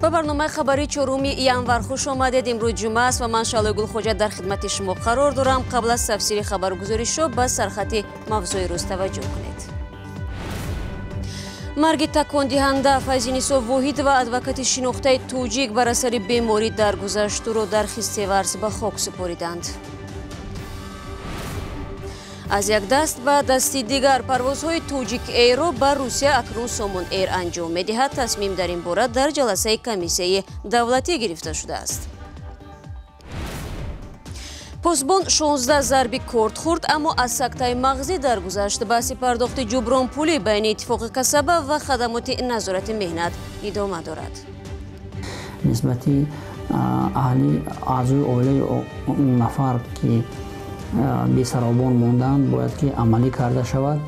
با برنامه خبری 4 январ خوش آمدید. امروز جمعه است و من شالوی گلخوجه در خدمت شما قرار دارم. قبل از تفسیر خبرگزاری شو به سرخط موضوع روز توجه کنید. مرگ تکان دهنده فیض‌نیسا واحد و ادوکات شناخته توجیک بر اثر بیماری درگذشت را در خیستیورز به خاک سپاریدند. از یک دست به دستی دیگر پروازهای توجیک ایرو بر روسیه اکنون سامون ایر انجام می‌دهد. تصمیم در این باره در جلسه کمیسیه دولتی گرفته شده است. پاسبان 16 ضربی کورد خورد اما از سکته مغزی درگذشت. بحث پرداخت جبران پولی بین اتفاق کسبه و خدمات نظارت مهنت ادامه دارد. نسبتی اهلی اعضای عائله اون نفر که بی سرابان موندند باید که عملی کرده شود.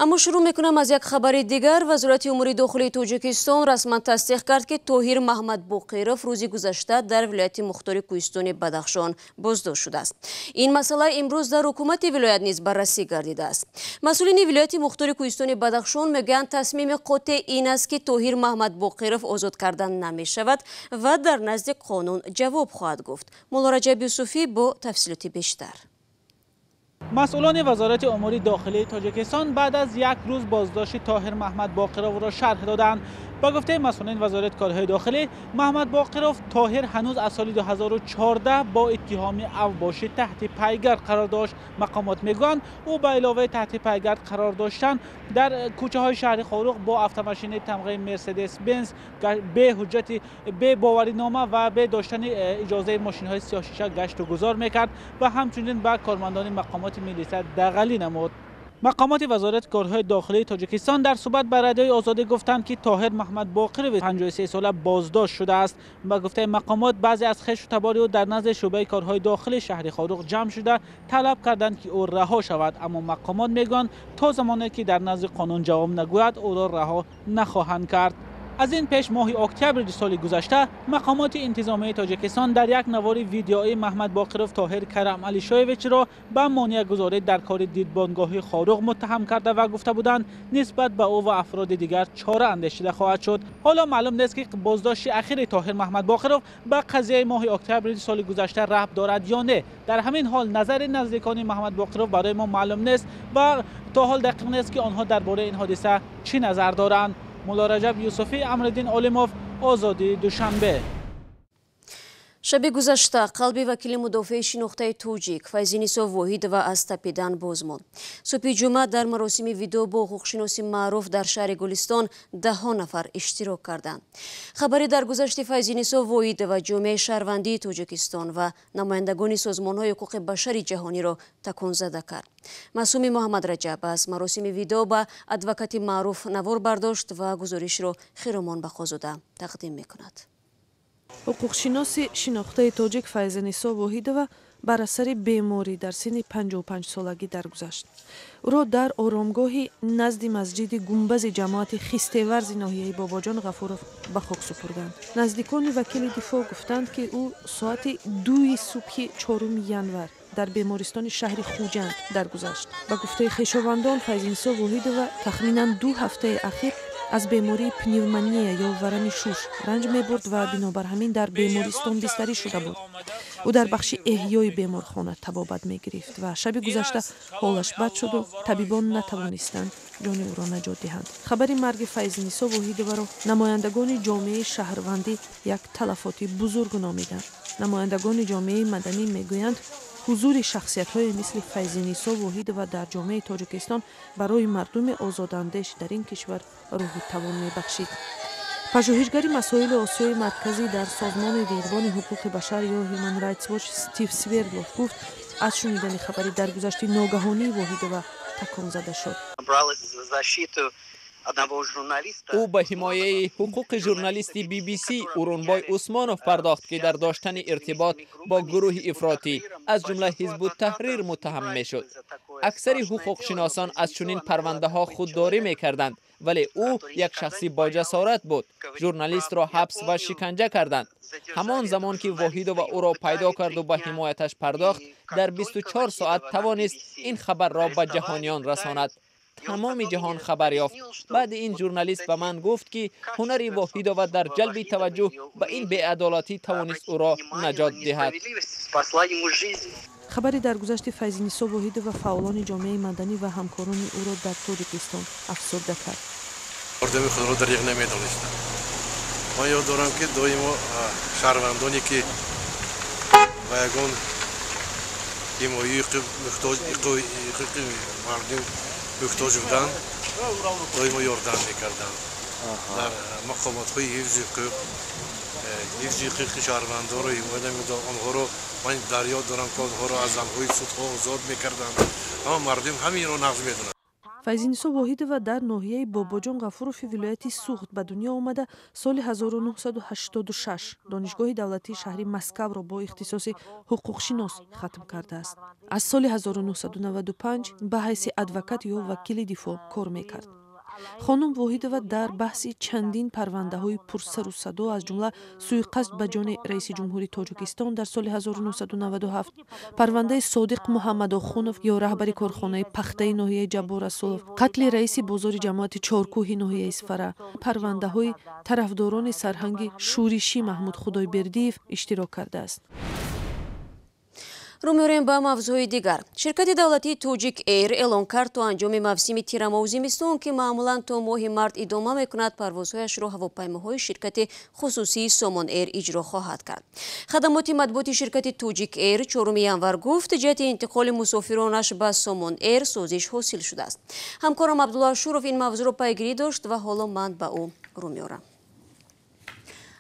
اما شروع میکنم از یک خبر دیگر. وزارت امور داخلی تاجیکستان رسما تصدیق کرد که طاهر محمد باقرов روزی گذشته در ولایت مختار کوهستان بدخشان بازداشت شده است. این مسئله امروز در حکومت ولایت نیز بررسی گردیده است. مسئولین ولایت مختار کوهستان بدخشان میگویند تصمیم قاطع این است که طاهر محمد باقرов آزاد کردن نمی شود و در نزد قانون جواب خواهد گفت. مولا رجب یوسفی با تفصیلات بیشتر. مسئولان وزارت امور داخلی تاجیکستان بعد از یک روز بازداشت طاهر محمد باقرov را شرح دادند. با گفته مسئولین وزارت کارهای داخلی، محمد باقرov طاهر هنوز از سال 2014 با اتهام اوباشی تحت پیگر قرار داشت. مقامات میگویند او به علاوه تحت پیگر قرار داشتن در کوچه های شهر خاروق با افت-ماشین تمغه مرسدس بنز به حجت به باورینامه و به داشتن اجازه ماشین های سیاه شیشه گشت و گذار میکرد و همچنین به کارمندان مقامات ملیسا دغلی نمود. مقامات وزارت کارهای داخلی تاجیکستان در صحبت با رادیوی آزادی گفتند که طاهر محمد باقرov 53 ساله بازداشت شده است. با گفته مقامات بعضی از خویش و تباری او در نزد شعبه کارهای داخلی شهر خاروق جمع شده طلب کردند که او رها شود، اما مقامات میگویند تا زمانی که در نزد قانون جواب نگوید او را رها نخواهند کرد. از این پیش ماه اکتبر سال گذشته مقامات انتظامی تاجیکستان در یک نوار ویدئویی محمد باقرov طاهر کرم علی شایویچ را به مانع گذاری در کار دیدبانگاهی خاروق متهم کرده و گفته بودند نسبت به او و افراد دیگر چاره اندیشیده خواهد شد. حالا معلوم نیست که بازداشت اخیر طاهر محمد باقرov به قضیه ماه اکتبر سال گذشته ربط دارد یا نه. در همین حال نظر نزدیکان محمد باقرov برای ما معلوم نیست و تا حال دقیق نیست که آنها درباره این حادثه چی نظر دارند. مولا رجب یوسفی، امرالدین عالموف، آزادی دوشنبه. شب گذشته قلبی وکیل مدافع شناخته توجیک فیض‌نیسا واحد و از تپیدن باز ماند. صبح جمعه در مراسم ویدئو با حقوق‌شناس معروف در شهر گلستان 10 نفر اشتراک کردند. خبری درگذشت فیض‌نیسا واحد و جامعه شهروندی تاجیکستان و نمایندگان سازمان‌های حقوق بشر جهانی را تکان زده کرد. معصوم محمد رجب از مراسم ویدئو به ادوکات معروف نوار برداشت و گزارش را خیرمان بخازاده تقدیم می‌کند. حقوق‌شناس شناخته تاجیک فیض‌نیسا واحدова بر اثر بیماری در سن 55 سالگی درگذشت. او را در آرامگاهی نزد مسجد گنبد جماعت خیستیورز ناحیه باباجان غفورов به خاک سپردند. نزدیکان وکیل دفاع گفتند که او ساعت 2 صبح 4 январ در بیمارستان شهر خوجند درگذشت. با گفته خویشاوندان فیض‌نیسا واحدова تخمینا 2 هفته اخیر از بیماری پنیومونیا یا ورم شوش رنج می‌برد و بنابر همین در بیمارستان بستری شده بود. او در بخش احیای بیمارخانه طبابت می‌گرفت و شب گذشته حالش بد شد و طبیبان نتوانستند جان او را نجات دهند. خبر مرگ فیض‌نیسا واحدова را نمایندگان جامعه شهروندی یک تلفات بزرگ نامیدند. نمایندگان جامعه مدنی میگویند حضور شخصیت‌های مثل فیض‌نیسا واحدова در جامعه تاجیکستان برای مردم آزاداندیش در این کشور روح توان می‌بخشید. پژوهشگر مسائل آسیای مرکزی در سازمان دیدبان حقوق بشر یا هیومن رایتس واچ استیو سویردلوف گفت از شنیدن خبری درگذشت ناگهانی واحدова تکان زده شد. او به حمایه حقوق ژورنالیست BBC اورونبای عثمانوف پرداخت که در داشتن ارتباط با گروه افراطی از جمله حزب التحریر متهم میشد. اکثر حقوق شناسان از چنین پرونده ها خودداری میکردند، ولی او یک شخصی با جسارت بود. ژورنالیست را حبس و شکنجه کردند. همان زمان که واحدова او را پیدا کرد و به حمایتش پرداخت، در 24 ساعت توانست این خبر را به جهانیان رساند. تمام جهان خبر یافت. بعد این ژورنالیست به من گفت که هنر واحدوف در جلب توجه به این بی‌عدالتی توانست او را نجات دهد. خبری در گذشت فیض‌نیسا واحدوف و فعالان جامعه مدنی و همکاران او را در تاجیکستان افسرده کرد. آدم خود را دریغ نمی‌دانستم. من یاد دارم که دائما شهروندانی که و یگان حمایه مردم محتاج بودند دائما یاردم می‌کردند. در مقامات‌های حفظ حقوق شهروندان را حمایت می‌کردند. آنها را من در یاد دارم که آنها را از زنهای سودها آزاد می‌کردند. اما مردم همین را نقض می‌دونند. فیض‌نیسا واحدوف در ناحیه باباجان غفوروفی ولایت سوخت به دنیا آمده سال 1986 دانشگاه دولتی شهری مسکو را با اختصاص حقوق شناس ختم کرده است. از سال 1995 به حیث ادوکات یا وکیل دفاع کار میکرد. خانم واحدوف در بحث چندین پرونده های پرسر و صدا از جمله سوءقصد به جان رئیس جمهوری تاجیکستان در سال 1997، پرونده صادق محمد آخونوف یا رهبر کارخانه پخته ناحیه جبار رسولوف، قتل رئیس بازار جماعت چارکوه ناحیه اصفره، پرونده های طرفداران سرهنگ شورشی محمود خدایبردیев اشتراک کرده است. رو می‌آوریم به موضوع دیگر. شرکت دولتی توجیک ایر اعلام کرد تا انجام موسم تیرماه و زمستان که معمولاً تا ماه مارت ادامه می‌کند پروازهایش را هواپیماهای شرکت خصوصی سامان ایر اجرا خواهد کرد. خدمات مطبوعاتی شرکت توجیک ایر 4 ینور گفت جهت انتقال مسافرانش به سامان ایر سازش حاصل شده است. همکارم عبدالله شورف این موضوع را پیگیری داشت و حالا من به او رو می‌آورم.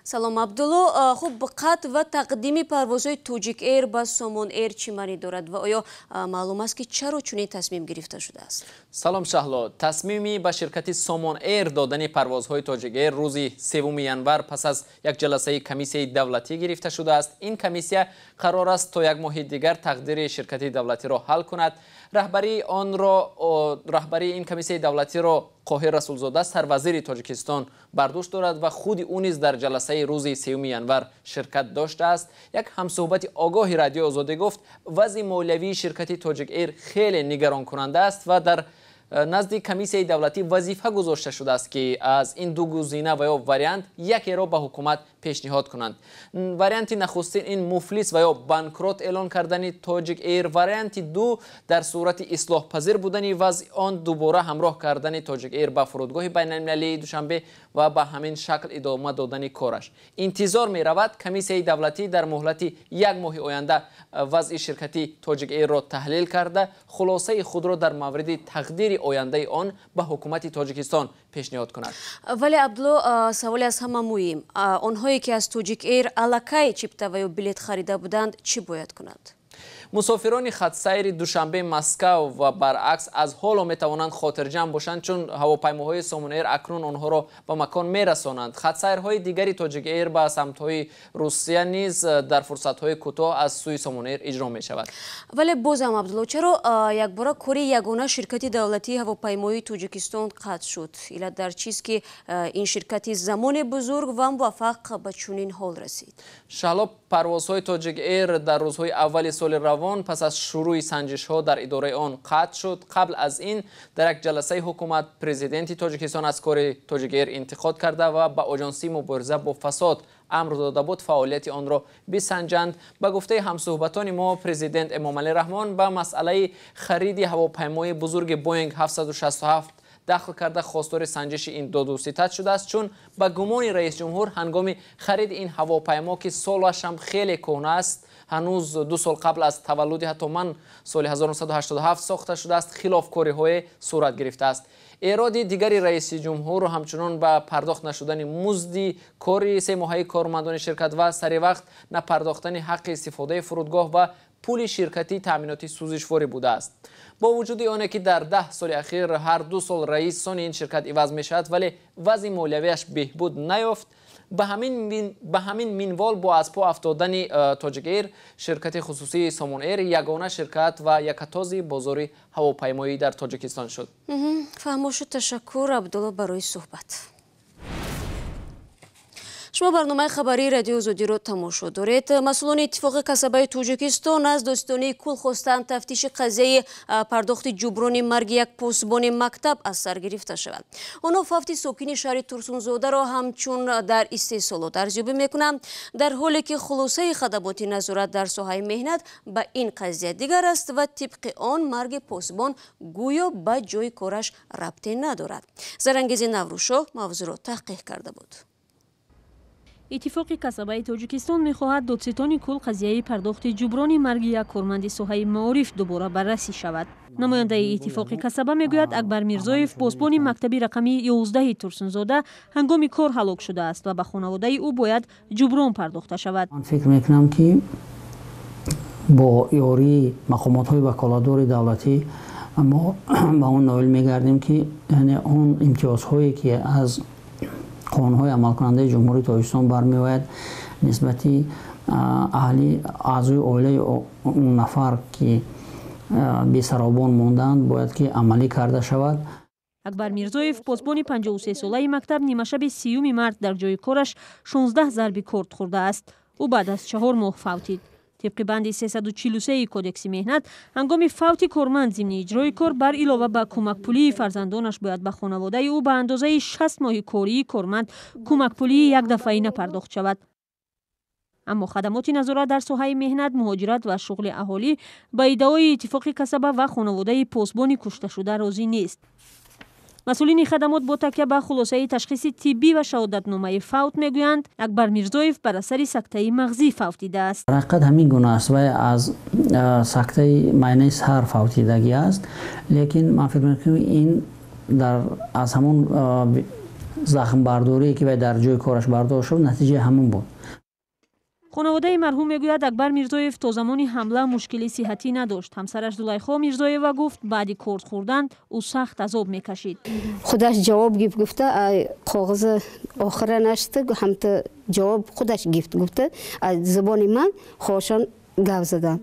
سلام عبدالله، خب قطع و تقدیم پروازهای توجیک ایر با سامان ایر چی معنی دارد و آیا معلوم است که چرا چنین تصمیم گرفته شده است؟ سلام شهلا، تصمیمی به شرکت سامان ایر دادن پروازهای توجیک ایر روز 3 ینور پس از یک جلسه کمیسیه دولتی گرفته شده است. این کمیسیه قرار است تا یک ماه دیگر تقدیر شرکت دولتی را حل کند. رهبری این کمیسیه دولتی را قاهر رسولزاده سروزیر تاجیکستان بر دوش دارد و خود او نیز در جلسه روز 3 ینور شرکت داشته است. یک همصحبت آگاه رادیو آزادی گفت وضع مالیوی شرکت توجیک ایر خیلی نگران کننده است و در نزد کمیسیه دولتی وظیفه گذاشته شده است که از این دو گزینه و یا واریانت یکی را به حکومت پیشنهاد کنند. واریانت نخستین این مفلس و یا بانکروت اعلان کردن توجیک ایر، واریانت دو در صورت اصلاح پذیر بودن وضع آن دوباره همراه کردن توجیک ایر به فرودگاه بین المللی دوشنبه و به همین شکل ادامه دادن کارش. انتظار می رود کمیسیه دولتی در مهلت یک ماه آینده وضع شرکتی توجیک ایر را تحلیل کرده خلاصه خود را در مورد تقدیر آینده آن به حکومت تاجیکستان پیشنهاد کند. ولی عبدالله، سوالی از همه مهم، آنهایی که از توجیک ایر الکی چیپته و یا بلیط خریده بودند چی باید کنند؟ مسافران خط سیر دوشنبه مسکو و برعکس از حال می توانند خاطرجمع باشند چون هواپیماهای سامان ایر اکنون آنها را به مکان می رسانند. خط سیرهای دیگری توجیک ایر به سمت‌های روسیه نیز در فرصت‌های کوتاه از سوی سامان ایر اجرا می شود. ولی بازم عبدالله، چرا یک بار کاری یگانه شرکت دولتی هواپیمایی تاجیکستان قطع شد؟ علت در چیست که این شرکتی زمان بزرگ و موفق به چنین حال رسید؟ شهلا، پروازهای توجیک ایر در روزهای اول سال روان پس از شروع سنجش‌ها در اداره آن قطع شد. قبل از این در یک جلسه حکومت پرزیدنت تاجیکستان از کار توجیک ایر انتقاد کرده و به آژانسی مبارزه با فساد امر داده بود فعالیت آن را بسنجند. به گفته همصحبتان ما، پرزیدنت امامعلی رحمان به مسئله خرید هواپیمای بزرگ بوینگ 767 دخل کرده خواستار سنجش این داد و ستد شده است چون به گمان رئیس جمهور هنگام خرید این هواپیما که سالش هم خیلی کهنه است، هنوز 2 سال قبل از تولد هتومن سال 1987 ساخته شده است، خلافکاری‌های صورت گرفته است. ایراد دیگری رئیس جمهور همچنان به پرداخت نشدن مزد کاری 3 ماهه کارمندان شرکت و سر وقت نپرداختن حق استفاده فرودگاه و پول شرکتی تامیناتی سوزشواری بوده است. با وجود آنکه که در 10 سال اخیر هر 2 سال رئیسان این شرکت عوض می شود ولی وضع مالیویش بهبود نیافت. به همین منوال با از پا افتادن توجیک ایر، شرکت خصوصی سامان ایر یگانه شرکت و یکتاز بازار هواپیمایی در تاجیکستان شد. فهموش، تشکر عبدالله برای صحبت. شما برنامه خبری رادیو آزادی رو تماشا دارید. مسئولان اتفاق کسبه تاجیکستان از داستانی کل خواستند تفتیش قضیه پرداخت جبران مرگ یک پاسبان مکتب از سر گرفته شود. آنها فوت ساکن شهر ترسونزاده را همچون در استحصال ارزیابی میکنند، در حالی که خلاصه خدمات نظارت در ساحه مهنت به این قضیه دیگر است و طبق آن مرگ پاسبان گویا به جای کارش ربطی ندارد. زرنگیز نوروشاه موضوع را تحقیق کرده بود. اتفاق کسبه تاجیکستان می‌خواهد دادستان کل قضیه پرداخت جبران مرگ یک کارمند ساحه معارف دوباره بررسی شود. نماینده اتفاق کسبه میگوید اکبر میرزایف پاسبان مکتبی رقمی 11 ترسونزاده هنگام کار هلاک شده است و به خانواده او باید جبران پرداخته شود. من فکر میکنم که با یاری مقامات‌های وکالتدار دولتی ما به اون نایل میگردیم که یعنی اون امتیازهایی که از قانون‌های عمل کننده جمهوری تاجیکستان برمی‌آید نسبتی اهلی اعضای عائله اون نفر که بی‌سرابان ماندند باید که عملی کرده شود. اکبر میرزایف پاسبان 53 ساله مکتب نیمه شب 30 مارس در جای کارش 16 ضرب کارد خورده است. او بعد از 4 ماه فوتید. طبق بند 343 کودکس مهنت هنگام فوت کارمند ضمن اجرای کار بر علاوه به کمک پولی فرزندانش باید به خانواده او به اندازه 60 ماه کاری کارمند کمک پولی یک دفعه‌ای پرداخت شود. اما خدمات نظارت در ساحه مهنت، مهاجرت و شغل اهالی با ادعای اتفاق کسبه و خانواده پاسبان کشته شده راضی نیست. مسئولین خدمات با تکیه به خلاصه تشخیص طبی و شهادتنامه فوت میگویند اکبر میرزایف بر اثر سکته مغزی فوتیده است. حقیقت همین گونه است و از سکته معاینه سر فوتیدگی است، لیکن من فکر می‌کنم این از همون زخم برداری که در جای کارش برداشت شد نتیجه همون بود. خانواده مرحوم میگوید اکبر میرزایف تا زمانی حمله مشکلی صحتی نداشت. همسرش زلیخا میرزایوا گفت بعد کارد خوردن او سخت عذاب میکشید. خودش جواب گفته کاغذ آخر نشته هم تا جواب خودش گفته از زبان من خوشان گپ زدن.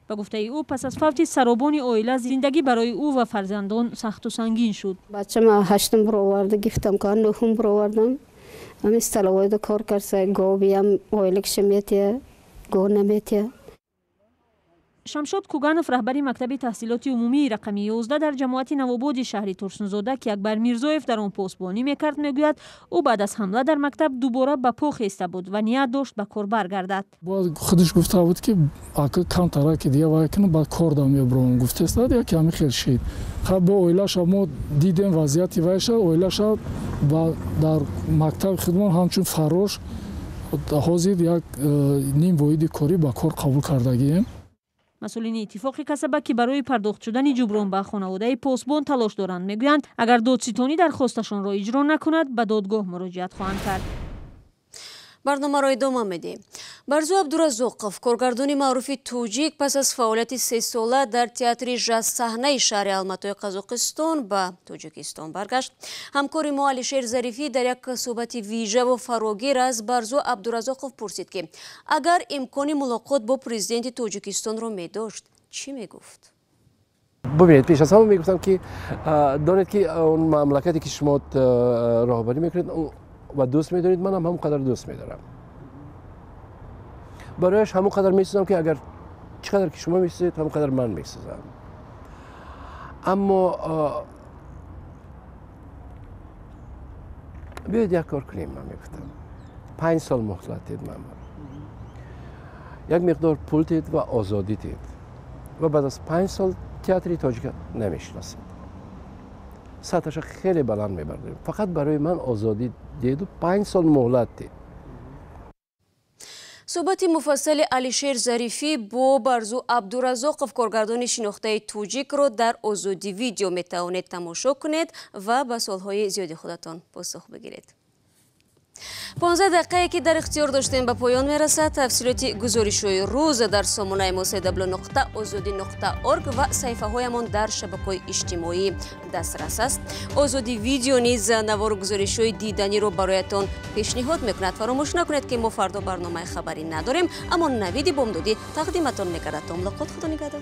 به گفته او پس از فوت سرابان عائله زندگی برای او و فرزندان سخت و سنگین شد. بچه‌م 8 برو آورده گفتم که 9 برو آوردم. من استلوایده کار کرده گاوی هم اویلکش میتیه گو نمیتیه. شمشاد کوگانوف رهبری مکتب تحصیلات عمومی رقمی 11 در جماعت نواباد شهر ترسونزاده که اکبر میرزایف در آن پاسبانی میکرد میگوید او بعد از حمله در مکتب دوباره به پا خیسته بود و نیت داشت به کار برگردد. خودش گفته بود که اگه کم ترک دیگه وای کنه بعد کار دام میبرم گفته است یا کمی خیلی شید. خب با اویلاش ما دیدیم وضعیتی وایش اویلاش با در مکتب خدمت همچون فروش حاضر یک نیم واحد کاری با کار قبول کردگیم. مسئولین اتفاق کسبه که برای پرداخت شدن جبران به خانواده پاسبان تلاش دارند میگویند اگر دادستانی درخواستشان را اجرا نکند به دادگاه مراجعت خواهند کرد. برنامه را ادامه میدیم. برزو عبدالرزاقов کارگردان معروف توجیک پس از فعالیت 3 ساله در تئاتر ژاز صحنه شهر الماتای قزاقستان به تاجیکستان برگشت. همکار ما علیشیر ظریفی در یک صحبت ویژه و فراگیر از برزو عبدالرزاقов پرسید که اگر امکان ملاقات با پرزیدنت تاجیکستان را می داشت چی می گفت؟ ببینید پیش از همه میگفتم که دانید که اون مملکتی که شما راهبری میکنید و دوست میدارید من هم همونقدر دوست میدارم. برایش همونقدر میسازم که اگر چقدر که شما میسازید همونقدر من میسازم. اما بیاید یک کار کنیم. من میگفتم 5 سال مهلت دید من یک مقدار پول دید و آزادی دید و بعد از 5 سال تئاتر تاجیک نمیشناسید. سطحش خیلی بلند میبردیم. فقط برای من آزادی دید و 5 سال مهلت دید. صحبت مفصل علیشیر ظریفی با برزو عبدالرزاقов کارگردان شناخته توجیک رو در آزادی ویدیو میتوانید تماشا کنید و به سوالهای زیادی خودتان پاسخ بگیرید. 15 دقیقه که در اختیار داشتیم به پایان میرسد. تفصیلات گزارش‌های روز در سامانه ما www.azadi.org و صفحه هایمان در شبکه‌های اجتماعی دسترس است. آزادی ویدیو نیز نوار گزارش‌های دیدنی رو برایتان پیشنهاد میکند. فراموش نکنید که ما فردا برنامه خبری نداریم، اما نوید بامدادی تقدیمتان میکرد. تا ملاقات، خدا نگهدار.